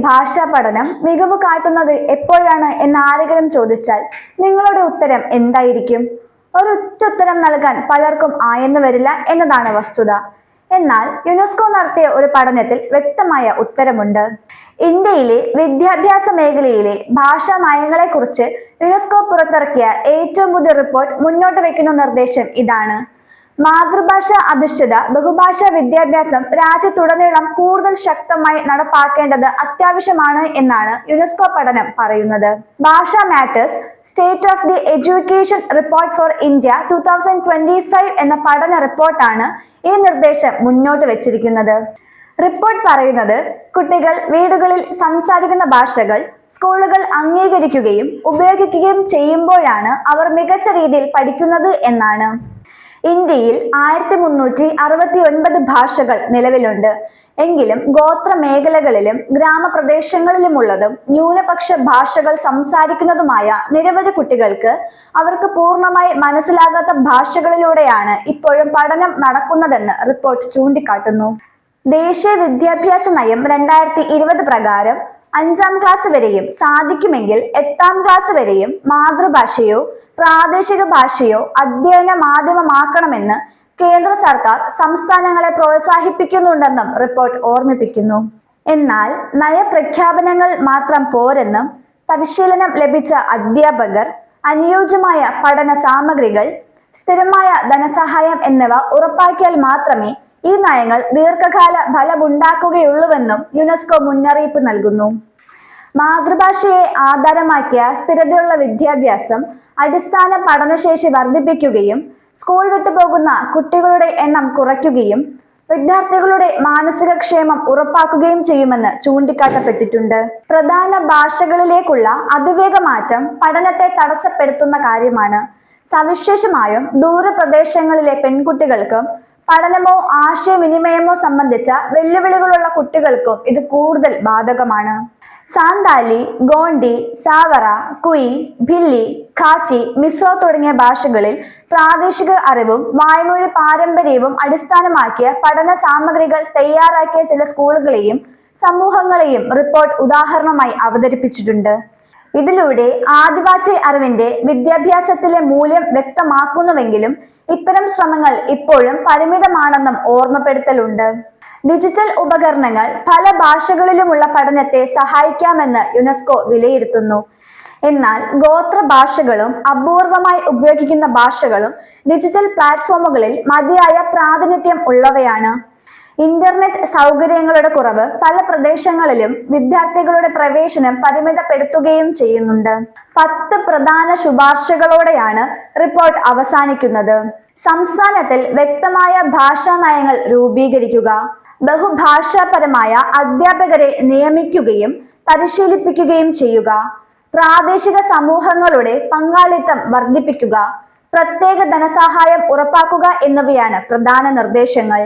ഭാഷാ പഠനം മികവ് കാട്ടുന്നത് എപ്പോഴാണ് എന്ന് ആരെങ്കിലും ചോദിച്ചാൽ നിങ്ങളുടെ ഉത്തരം എന്തായിരിക്കും? ഒരൊറ്റുത്തരം നൽകാൻ പലർക്കും ആയെന്ന് വരില്ല എന്നതാണ് വസ്തുത. എന്നാൽ യുനെസ്കോ നടത്തിയ ഒരു പഠനത്തിൽ വ്യക്തമായ ഉത്തരമുണ്ട്. ഇന്ത്യയിലെ വിദ്യാഭ്യാസ മേഖലയിലെ ഭാഷാ നയങ്ങളെക്കുറിച്ച് യുനെസ്കോ പുറത്തിറക്കിയ ഏറ്റവും പുതിയ റിപ്പോർട്ട് മുന്നോട്ട് വയ്ക്കുന്ന നിർദ്ദേശം ഇതാണ്. മാതൃഭാഷ അധിഷ്ഠിത ബഹുഭാഷാ വിദ്യാഭ്യാസം രാജ്യത്തുടനീളം കൂടുതൽ ശക്തമായി നടപ്പാക്കേണ്ടത് അത്യാവശ്യമാണ് എന്നാണ് യുനെസ്കോ പഠനം പറയുന്നത്. ഭാഷ matters state of the education report for India 2025 എന്ന പഠന റിപ്പോർട്ടാണ് ഈ നിർദ്ദേശം മുന്നോട്ട് വെച്ചിരിക്കുന്നത്. റിപ്പോർട്ട് പറയുന്നത് കുട്ടികൾ വീടുകളിൽ സംസാരിക്കുന്ന ഭാഷകൾ സ്കൂളുകൾ അംഗീകരിക്കുകയും ഉപയോഗിക്കുകയും ചെയ്യുമ്പോഴാണ് അവർ മികച്ച രീതിയിൽ പഠിക്കുന്നത് എന്നാണ്. ഇന്ത്യയിൽ 1369 ഭാഷകൾ നിലവിലുണ്ട്. എങ്കിലും ഗോത്ര മേഖലകളിലും ഗ്രാമപ്രദേശങ്ങളിലുമുള്ളതും ന്യൂനപക്ഷ ഭാഷകൾ സംസാരിക്കുന്നതുമായ നിരവധി കുട്ടികൾക്ക് അവർക്ക് പൂർണ്ണമായി മനസ്സിലാകാത്ത ഭാഷകളിലൂടെയാണ് ഇപ്പോഴും പഠനം നടക്കുന്നതെന്ന് റിപ്പോർട്ട് ചൂണ്ടിക്കാട്ടുന്നു. ദേശീയ വിദ്യാഭ്യാസ നയം 2020 പ്രകാരം 5ാം ക്ലാസ് വരെയും സാധിക്കുമെങ്കിൽ 8ാം ക്ലാസ് വരെയും മാതൃഭാഷയോ പ്രാദേശിക ഭാഷയോ അധ്യയന മാധ്യമമാക്കണമെന്ന് കേന്ദ്ര സർക്കാർ സംസ്ഥാനങ്ങളെ പ്രോത്സാഹിപ്പിക്കുന്നുണ്ടെന്നും റിപ്പോർട്ട് ഓർമ്മിപ്പിക്കുന്നു. എന്നാൽ നയപ്രഖ്യാപനങ്ങൾ മാത്രം പോരെന്നും പരിശീലനം ലഭിച്ച അധ്യാപകർ, അനുയോജ്യമായ പഠന സാമഗ്രികൾ, സ്ഥിരമായ ധനസഹായം എന്നിവ ഉറപ്പാക്കിയാൽ മാത്രമേ ഈ നയങ്ങൾ ദീർഘകാല ഫലമുണ്ടാക്കുകയുള്ളൂവെന്നും യുനെസ്കോ മുന്നറിയിപ്പ് നൽകുന്നു. മാതൃഭാഷയെ ആധാരമാക്കിയ സ്ഥിരതയുള്ള വിദ്യാഭ്യാസം അടിസ്ഥാന പഠനശേഷി വർദ്ധിപ്പിക്കുകയും സ്കൂൾ വിട്ടുപോകുന്ന കുട്ടികളുടെ എണ്ണം കുറയ്ക്കുകയും വിദ്യാർത്ഥികളുടെ മാനസിക ക്ഷേമം ഉറപ്പാക്കുകയും ചെയ്യുമെന്ന് ചൂണ്ടിക്കാട്ടപ്പെട്ടിട്ടുണ്ട്. പ്രധാന ഭാഷകളിലേക്കുള്ള അതിവേഗ മാറ്റം പഠനത്തെ തടസ്സപ്പെടുത്തുന്ന കാര്യമാണ്. സവിശേഷമായും ദൂരപ്രദേശങ്ങളിലെ പെൺകുട്ടികൾക്കും പഠനമോ ആശയവിനിമയമോ സംബന്ധിച്ച വെല്ലുവിളികളുള്ള കുട്ടികൾക്കും ഇത് കൂടുതൽ ബാധകമാണ്. സാന്താലി, ഗോണ്ടി, സാവറ, കുയി, ഭില്ലി, ഖാസി, മിസോ തുടങ്ങിയ ഭാഷകളിൽ പ്രാദേശിക അറിവും വായ്മൊഴി പാരമ്പര്യവും അടിസ്ഥാനമാക്കിയ പഠന സാമഗ്രികൾ തയ്യാറാക്കിയ ചില സ്കൂളുകളെയും സമൂഹങ്ങളെയും റിപ്പോർട്ട് ഉദാഹരണമായി അവതരിപ്പിച്ചിട്ടുണ്ട്. ഇതിലൂടെ ആദിവാസി അറിവിന്റെ വിദ്യാഭ്യാസത്തിലെ മൂല്യം വ്യക്തമാക്കുന്നുവെങ്കിലും ഇത്തരം ശ്രമങ്ങൾ ഇപ്പോഴും പരിമിതമാണെന്നും ഓർമ്മപ്പെടുത്തലുണ്ട്. ഡിജിറ്റൽ ഉപകരണങ്ങൾ പല ഭാഷകളിലുമുള്ള പഠനത്തെ സഹായിക്കാമെന്ന് യുനെസ്കോ വിലയിരുത്തുന്നു. എന്നാൽ ഗോത്ര ഭാഷകളും അപൂർവമായി ഉപയോഗിക്കുന്ന ഭാഷകളും ഡിജിറ്റൽ പ്ലാറ്റ്ഫോമുകളിൽ മതിയായ പ്രാതിനിധ്യം ഉള്ളവയാണ്. ഇന്റർനെറ്റ് സൗകര്യങ്ങളുടെ കുറവ് പല പ്രദേശങ്ങളിലും വിദ്യാർത്ഥികളുടെ പ്രവേശനം പരിമിതപ്പെടുത്തുകയും ചെയ്യുന്നുണ്ട്. 10 പ്രധാന ശുപാർശകളോടെയാണ് റിപ്പോർട്ട് അവസാനിക്കുന്നത്. സംസ്ഥാനത്തിൽ വ്യക്തമായ ഭാഷാ നയങ്ങൾ രൂപീകരിക്കുക, ബഹുഭാഷാപരമായ അധ്യാപകരെ നിയമിക്കുകയും പരിശീലിപ്പിക്കുകയും ചെയ്യുക, പ്രാദേശിക സമൂഹങ്ങളുടെ പങ്കാളിത്തം വർദ്ധിപ്പിക്കുക, പ്രത്യേക ധനസഹായം ഉറപ്പാക്കുക എന്നിവയാണ് പ്രധാന നിർദ്ദേശങ്ങൾ.